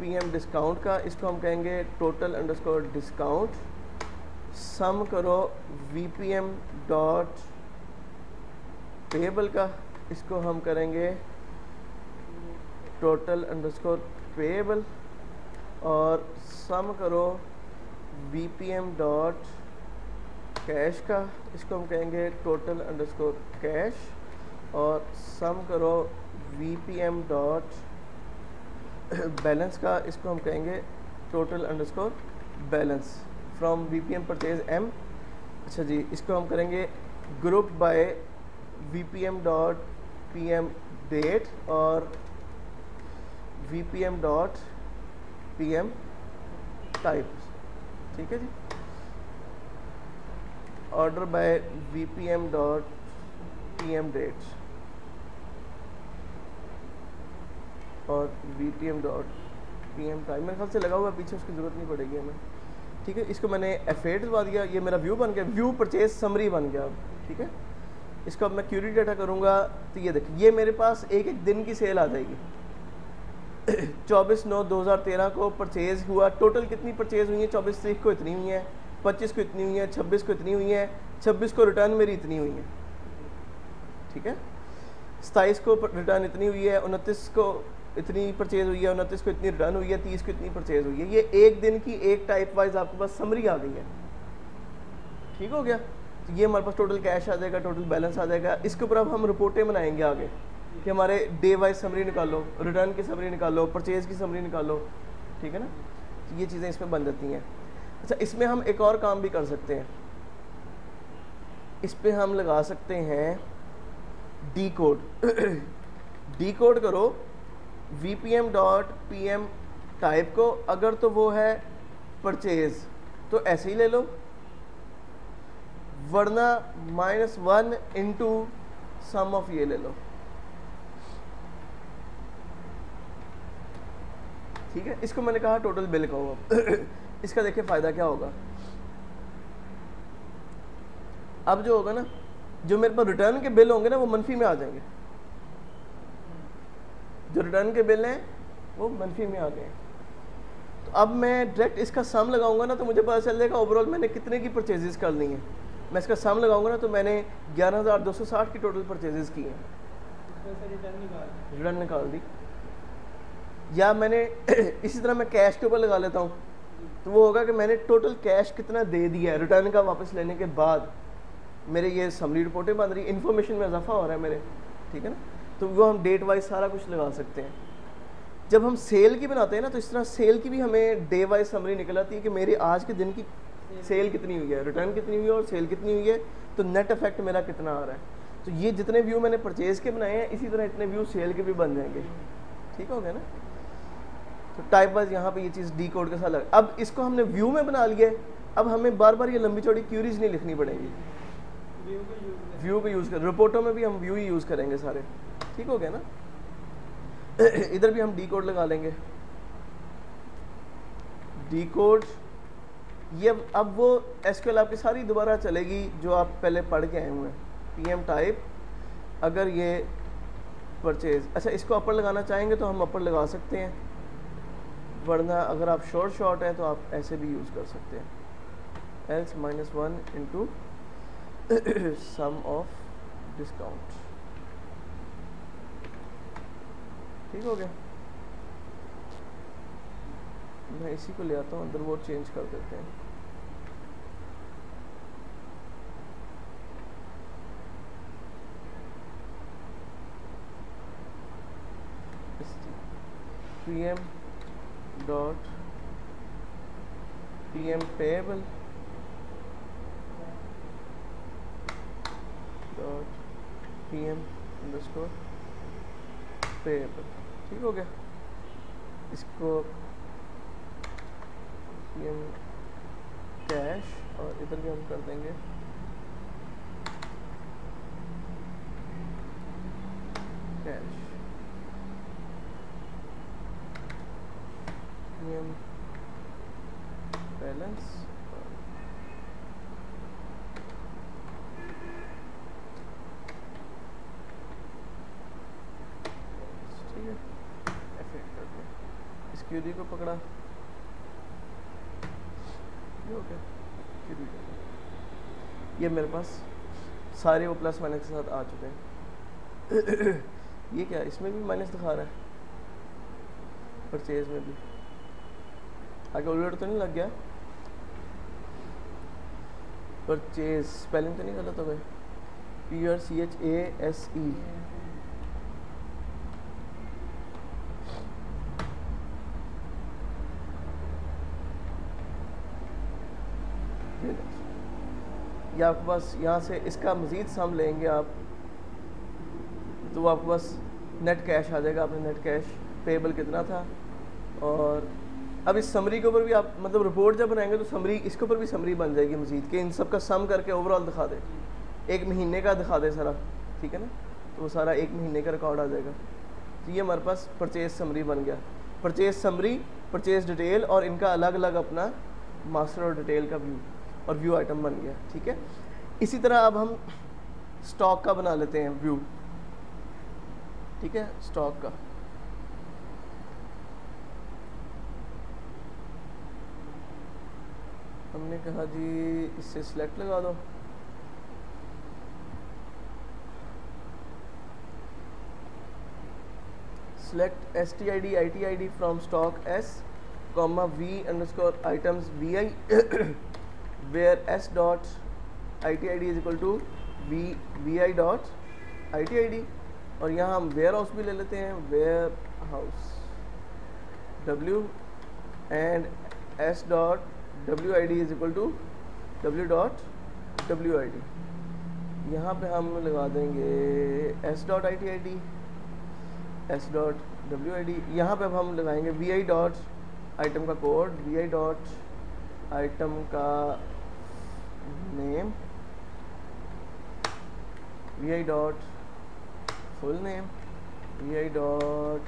PM डिस्काउंट का, इसको हम कहेंगे टोटल अंडरस्कोर डिस्काउंट। सम करो VPM डॉट पेएबल का, इसको हम करेंगे टोटल अंडरस्कोर पेएबल। और सम करो VPM डॉट कैश का, इसको हम कहेंगे टोटल अंडरस्कोर कैश। और सम करो VPM डॉट बैलेंस का, इसको हम कहेंगे total underscore balance from VPM purchase M। अच्छा जी, इसको हम करेंगे group by VPM dot PM date और VPM डॉट PM टाइप, ठीक है जी। Order by VPM dot PM date और VPM डॉट PM टाइम, मेरे ख्याल से लगा हुआ पीछे, उसकी ज़रूरत नहीं पड़ेगी हमें, ठीक है। इसको मैंने F8 दबा दिया, ये मेरा व्यू बन गया, व्यू परचेज समरी बन गया अब, ठीक है। इसको अब मैं क्यूरी डाटा करूँगा तो ये देखिए, ये मेरे पास एक एक दिन की सेल आ जाएगी। 24/9/2013 को परचेज हुआ, टोटल कितनी परचेज हुई है, 24 तारीख को इतनी हुई है, 25 को इतनी हुई है, 26 को इतनी हुई है, 26 को रिटर्न मेरी इतनी हुई है, ठीक है। 27 को रिटर्न इतनी हुई है, 29 को इतनी परचेज हुई है, 29 को इतनी रिटर्न हुई है, 30 को इतनी परचेज हुई है। ये एक दिन की एक टाइप वाइज आपके पास समरी आ गई है, ठीक हो गया। तो ये हमारे पास टोटल कैश आ जाएगा, टोटल बैलेंस आ जाएगा। इसके ऊपर अब हम रिपोर्टें बनाएंगे आगे कि हमारे डे वाइज समरी निकालो, रिटर्न की समरी निकालो, परचेज की समरी निकालो, ठीक है ना। तो ये चीज़ें इसमें बन जाती हैं। अच्छा, इसमें हम एक और काम भी कर सकते हैं, इस पर हम लगा सकते हैं डी कोड। डी कोड करो VPM डॉट PM टाइप को, अगर तो वो है परचेज तो ऐसे ही ले लो, वरना -1 इंटू सम ऑफ ये ले लो, ठीक है। इसको मैंने कहा टोटल बिल का होगा। इसका देखिए फ़ायदा क्या होगा। अब जो होगा ना, जो मेरे पास रिटर्न के बिल होंगे ना वो मनफी में आ जाएंगे, जो रिटर्न के बिल हैं वो मनफी में आ गए। तो अब मैं डायरेक्ट इसका सम लगाऊंगा ना तो मुझे पता चल जाएगा ओवरऑल मैंने कितने की परचेजेस कर ली हैं। मैं इसका सम लगाऊंगा ना तो मैंने 11,260 की टोटल परचेजेस की हैं, रिटर्न निकाल दी। या मैंने इसी तरह मैं कैश के ऊपर लगा लेता हूँ, तो वो होगा कि मैंने टोटल कैश कितना दे दिया है रिटर्न का वापस लेने के बाद, मेरे ये समरी रिपोर्टें बन रही, इन्फॉर्मेशन में इजाफा हो रहा है मेरे, ठीक है ना। तो वो हम डेट वाइज सारा कुछ लगा सकते हैं। जब हम सेल की बनाते हैं ना तो इस तरह सेल की भी हमें डे वाइज समरी निकल आती है कि मेरी आज के दिन की सेल कितनी हुई है, रिटर्न कितनी हुई है और सेल कितनी हुई है, तो नेट इफेक्ट मेरा कितना आ रहा है। तो ये जितने व्यू मैंने परचेज के बनाए हैं इसी तरह इतने व्यू सेल के भी बन जाएंगे, ठीक हो गया ना। तो टाइप वाइज यहाँ पे ये चीज़ डी कोड के साथ लग। अब इसको हमने व्यू में बना लिया, अब हमें बार बार ये लंबी चौड़ी क्यूरीज नहीं लिखनी पड़ेगी, व्यू को यूज़ कर, रिपोर्टों में भी हम व्यू ही यूज़ करेंगे सारे, ठीक हो गया ना। इधर भी हम डी कोड लगा लेंगे, डी कोड। ये अब वो एसक्यूएल आपकी सारी दोबारा चलेगी जो आप पहले पढ़ के आए हुए हैं। PM टाइप, अगर ये परचेज, अच्छा इसको अपर लगाना चाहेंगे तो हम अपर लगा सकते हैं, वरना अगर आप शॉर्ट हैं तो आप ऐसे भी यूज़ कर सकते हैं, else -1 into sum of discount, ठीक हो गया। मैं इसी को ले आता हूँ अंदर, वो चेंज कर देते हैं। PM dot PM payable dot PM_payable, ठीक हो गया। इसको PM कैश और इधर भी हम कर देंगे कैश, PM बैलेंस, ठीक है, F8 कर दिया। इस क्यूरी को पकड़ा, ये हो गया क्यूरी। ये मेरे पास सारे वो प्लस माइनस के साथ आ चुके हैं। ये क्या, इसमें भी माइनस दिखा रहा है, परचेज में भी आगे उलट तो नहीं लग गया? परचेज स्पेलिंग तो नहीं गलत हो गए? PRCHASE, ये आपके पास यहाँ से इसका मज़ीद सम लेंगे आप तो आपके पास नेट कैश आ जाएगा। आपने नेट कैश पेबल कितना था, और अब इस समरी के ऊपर भी आप मतलब रिपोर्ट जब बनाएंगे तो समरी, इसके ऊपर भी समरी बन जाएगी मज़ीद के इन सब का सम करके ओवरऑल दिखा दे, एक महीने का दिखा दे सारा, ठीक है ना। तो वो सारा एक महीने का रिकॉर्ड आ जाएगा। तो ये हमारे पास परचेज समरी बन गया। परचेज समरी, परचेज डिटेल और इनका अलग अलग अपना मास्टर और डिटेल का व्यू और व्यू आइटम बन गया, ठीक है। इसी तरह अब हम स्टॉक का बना लेते हैं व्यू, ठीक है। स्टॉक का हमने कहा जी इससे सिलेक्ट लगा दो, select stid itid from stock s comma v underscore items vi where s dot itid is equal to vi dot itid, और यहाँ हम वेयर हाउस भी ले लेते हैं, warehouse w and s dot wid is equal to w dot wid। यहाँ पे हम लगा देंगे s dot itid, s dot W I D. यहाँ पर अब हम लगाएंगे वी आई डॉट आइटम का code, V I dot item का name, V I dot full name, V I dot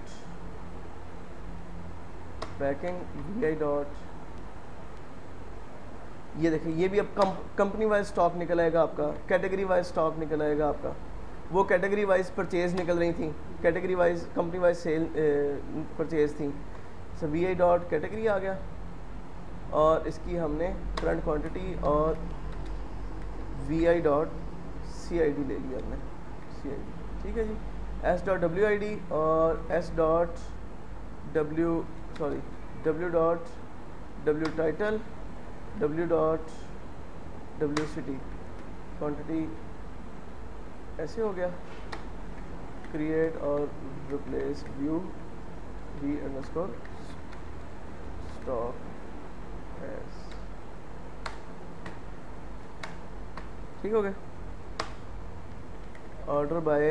packing, V I dot, ये देखिए ये भी अब कंपनी वाइज स्टॉक निकल आएगा आपका, कैटेगरी वाइज स्टॉक निकल आएगा आपका। वो कैटेगरी वाइज परचेज निकल रही थी, category wise company wise sale purchase थी। So V I dot category आ गया और इसकी हमने करंट क्वांटिटी और V I dot C I D ले लिया हमने, सी आई डी, ठीक है जी। S dot W I D और S dot W dot W title, W dot W city quantity, ऐसे हो गया। क्रिएट और replace view V underscore stock S, ठीक हो गया। Order by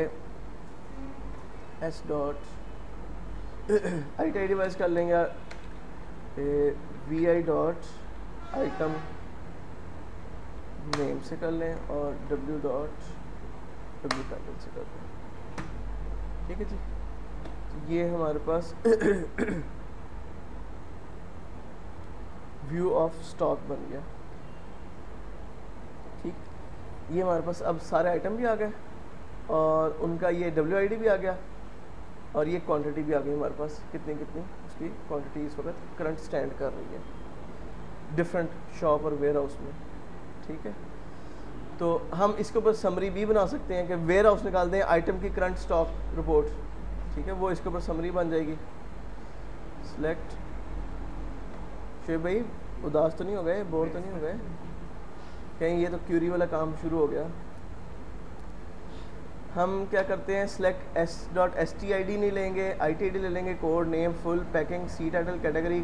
S dot I D wise कर लेंगे, V I dot item name से कर लें और डब्ल्यू डॉट डब्ल्यू टाइटल से कर लें, ठीक है जी। तो ये हमारे पास व्यू ऑफ स्टॉक बन गया, ठीक। ये हमारे पास अब सारे आइटम भी आ गए और उनका ये WID भी आ गया और ये क्वांटिटी भी आ गई हमारे पास, कितनी कितनी उसकी क्वांटिटी इस वक्त करंट स्टैंड कर रही है डिफरेंट शॉप और वेयर हाउस में, ठीक है। तो हम इसके ऊपर समरी भी बना सकते हैं कि वेयर हाउस निकाल दें आइटम की करंट स्टॉक रिपोर्ट, ठीक है, वो इसके ऊपर समरी बन जाएगी। सिलेक्ट, शेब भाई उदास तो नहीं हो गए, बोर तो नहीं हो गए कहीं? ये तो क्यूरी वाला काम शुरू हो गया। हम क्या करते हैं, select S dot S T I D नहीं लेंगे, आई टी आई डी ले लेंगे, code name full packing C title category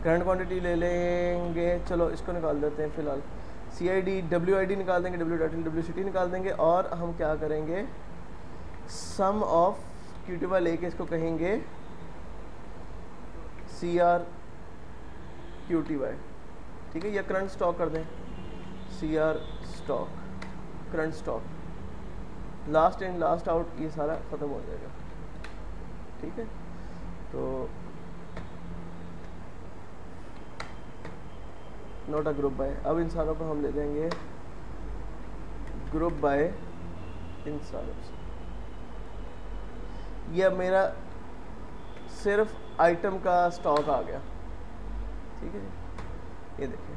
current quantity ले लेंगे। चलो इसको निकाल देते हैं फ़िलहाल। C I D W I D निकाल देंगे, W title W C T निकाल देंगे और हम क्या करेंगे, सम ऑफ QTY लेके इसको कहेंगे CR QTY, ठीक है, या करंट स्टॉक कर दें CR stock, current stock, last in last out, ये सारा ख़त्म हो जाएगा, ठीक है। तो नोट अ ग्रुप बाय, अब इन सारों को हम ले लेंगे ग्रुप बाय इन सारों से। यह मेरा सिर्फ आइटम का स्टॉक आ गया, ठीक है जी। ये देखिए,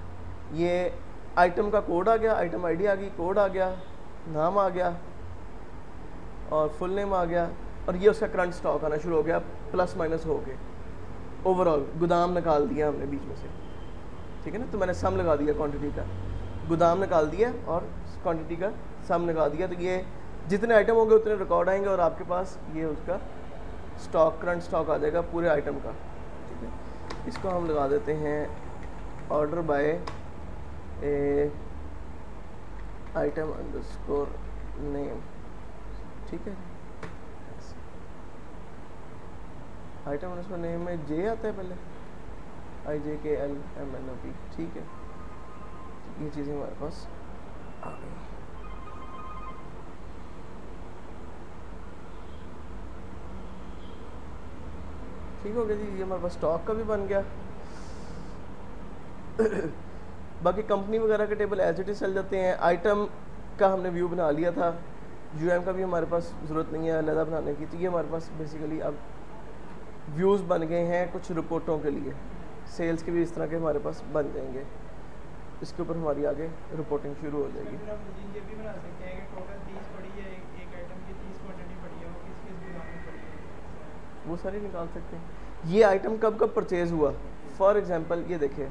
ये आइटम का कोड आ गया, आइटम आईडी आ गई, कोड आ गया, नाम आ गया और फुल नेम आ गया, और ये उसका करंट स्टॉक आना शुरू हो गया, प्लस माइनस हो के ओवरऑल गोदाम निकाल दिया हमने बीच में से, ठीक है ना। तो मैंने सम लगा दिया क्वांटिटी का, गोदाम निकाल दिया और क्वांटिटी का सम निकाल दिया। तो ये जितने आइटम होंगे उतने रिकॉर्ड आएंगे और आपके पास ये उसका स्टॉक, करंट स्टॉक आ जाएगा पूरे आइटम का, ठीक है। इसको हम लगा देते हैं order by A item underscore name, ठीक है। आइटम अंडरस्कोर नेम में जे आता है पहले, IJKLMNOP, ठीक है। ये चीज़ें हमारे पास आ गई। ठीक हो गया जी, ये हमारे पास स्टॉक का भी बन गया। बाकी कंपनी वगैरह के टेबल एज इट इज चल जाते हैं। आइटम का हमने व्यू बना लिया था, UM का भी हमारे पास ज़रूरत नहीं है अलग बनाने की। तो ये हमारे पास बेसिकली अब व्यूज़ बन गए हैं कुछ रिपोर्टों के लिए। सेल्स के भी इस तरह के हमारे पास बन जाएंगे, इसके ऊपर हमारी आगे रिपोर्टिंग शुरू हो जाएगी। ये भी बना सकते हैं कि टोटल 30 पड़ी है, एक आइटम की 30 क्वांटिटी पड़ी है, वो किस किस गोदाम में पड़ी है, वो सारी निकाल सकते हैं। ये आइटम कब कब परचेज हुआ, फॉर एग्जांपल ये देखिए,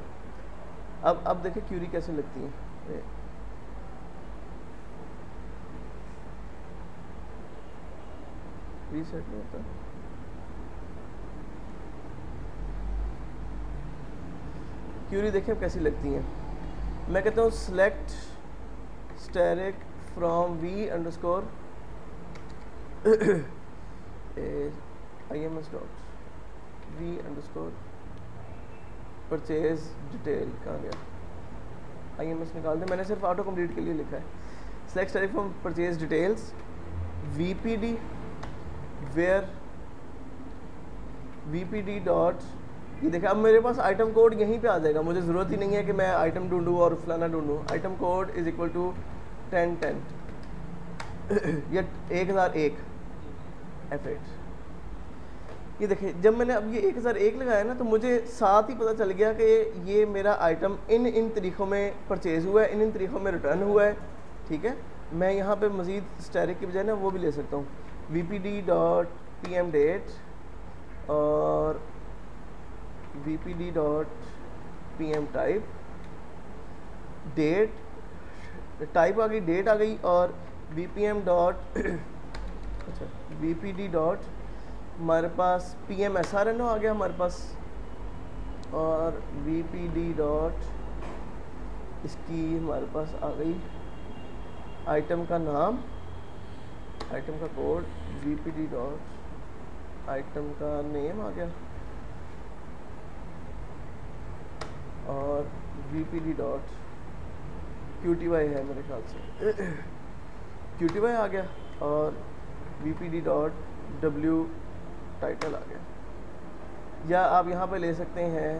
अब देखिए क्यूरी कैसे लगती है। रीसेट नहीं होता, क्यूरी देखिए अब कैसी लगती हैं। मैं कहता हूँ select asterisk from V underscore IMS dot V underscore purchase detail, कहाँ गया, IMS निकाल दे, मैंने सिर्फ ऑटो कंप्लीट के लिए लिखा है। Select asterisk from purchase details VPD where VPD dot, ये देखा अब मेरे पास आइटम कोड यहीं पे आ जाएगा, मुझे ज़रूरत ही नहीं है कि मैं आइटम ढूंढूँ और फलाना ढूंढूँ। Item code is equal to 1010 या 1001 F8। ये देखिए जब मैंने अब ये 1001 लगाया ना, तो मुझे साथ ही पता चल गया कि ये मेरा आइटम इन तरीक़ों में परचेज़ हुआ है, इन तरीक़ों में रिटर्न हुआ है, ठीक है। मैं यहाँ पे मज़ीद स्टैरिक की बजाय ना वो भी ले सकता हूँ, VPD डॉट PM डेट और VPD dot PM type, date type आ गई, डेट आ गई, और VPM डॉट अच्छा VPD डॉट हमारे पास PM SRNO आ गया हमारे पास, और VPD डॉट इसकी हमारे पास आ गई आइटम का नाम, आइटम का कोड, VPD डॉट आइटम का नेम आ गया, और VPD डॉट QTY है मेरे ख्याल से QTY आ गया, और VPD डॉट W टाइटल आ गया। या आप यहाँ पे ले सकते हैं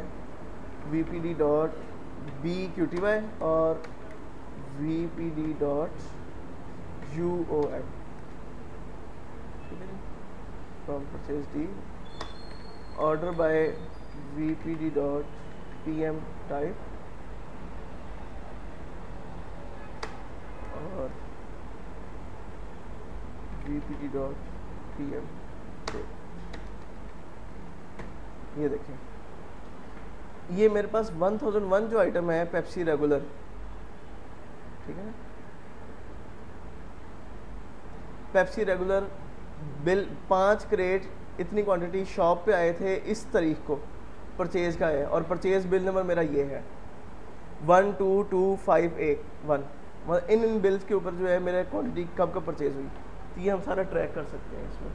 VPD डॉट B QTY और VPD डॉट UOM, ठीक है जी, from purchase D, order by VPD dot PM type, और VPD डॉट PM डेट। ये देखें, ये मेरे पास 1001 जो आइटम है पेप्सी रेगुलर, ठीक है ना, पेप्सी रेगुलर बिल 5 क्रेट इतनी क्वांटिटी शॉप पे आए थे इस तारीख को, परचेज का है, और परचेज बिल नंबर मेरा ये है 122581। मतलब इन बिल्स के ऊपर जो है मेरे क्वांटिटी कब कब परचेज हुई, तो ये हम सारा ट्रैक कर सकते हैं इसमें,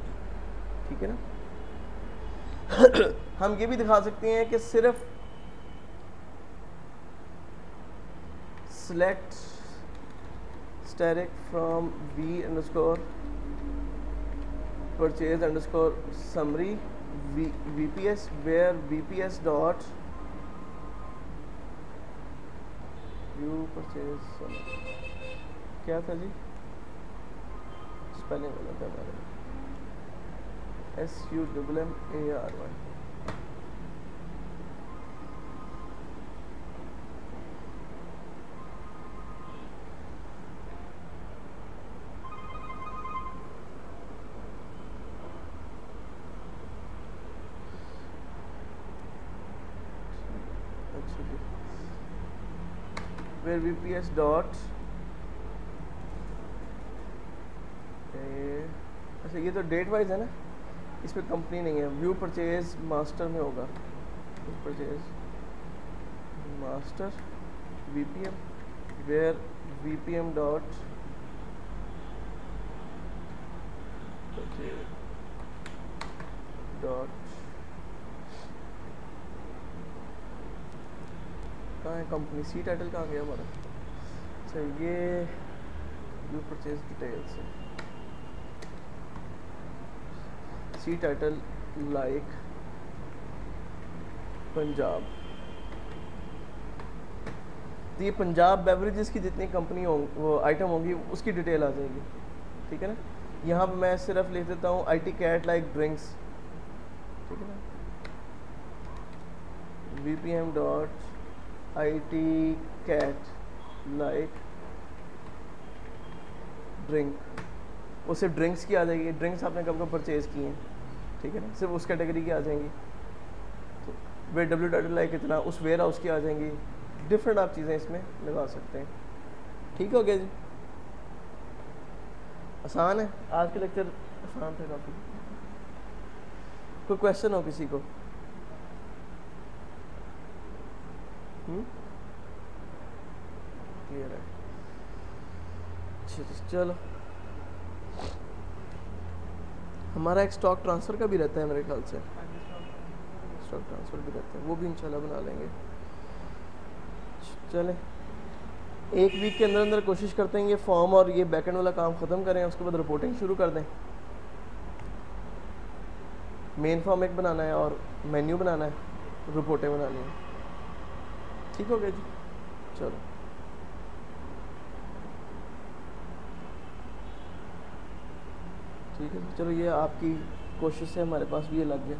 ठीक है ना। हम ये भी दिखा सकते हैं कि सिर्फ select static from v underscore purchase underscore summary vps where vps dot view purchase summary क्या था जी, स्पेलिंग गलत है हमारे, SUMMARY। where vps dot अच्छा ये तो डेट वाइज है ना, इसमें कंपनी नहीं है, व्यू परचेज मास्टर में होगा, view purchase master VPM where VPM dot कहाँ है कंपनी, सी टाइटल कहाँ गया हमारा, अच्छा ये व्यू परचेज डिटेल्स है, सी टाइटल लाइक पंजाब। तो ये पंजाब बेवरेजेस की जितनी कंपनी होंगी वो आइटम होंगी उसकी डिटेल आ जाएगी, ठीक है ना। यहाँ पे मैं सिर्फ लिख देता हूँ IT कैट लाइक ड्रिंक्स, ठीक है ना, VPM dot IT cat like drink, वो सिर्फ ड्रिंक्स की आ जाएगी, ड्रिंक्स आपने कब कब परचेज़ की हैं, ठीक है ना, सिर्फ उस कैटेगरी की आ जाएंगी। तो वे W टाइटल लाइक इतना उस वेयर हाउस की आ जाएंगी, डिफरेंट आप चीज़ें इसमें लगा सकते हैं, ठीक हो गया जी। आसान है, आज के लेक्चर आसान थे काफ़ी। कोई क्वेश्चन हो किसी को? क्लियर है, चलो। हमारा एक स्टॉक ट्रांसफ़र का भी रहता है मेरे ख्याल से, स्टॉक ट्रांसफ़र भी रहता है, वो भी इंशाल्लाह बना लेंगे। चलें, एक वीक के अंदर अंदर कोशिश करते हैं ये फॉर्म और ये बैकएंड वाला काम ख़त्म करें, उसके बाद रिपोर्टिंग शुरू कर दें। मेन फॉर्म एक बनाना है और मेन्यू बनाना है, रिपोर्टें बनानी है, ठीक हो गया जी। चलो ठीक है, चलो ये आपकी कोशिश से हमारे पास भी ये लग गया।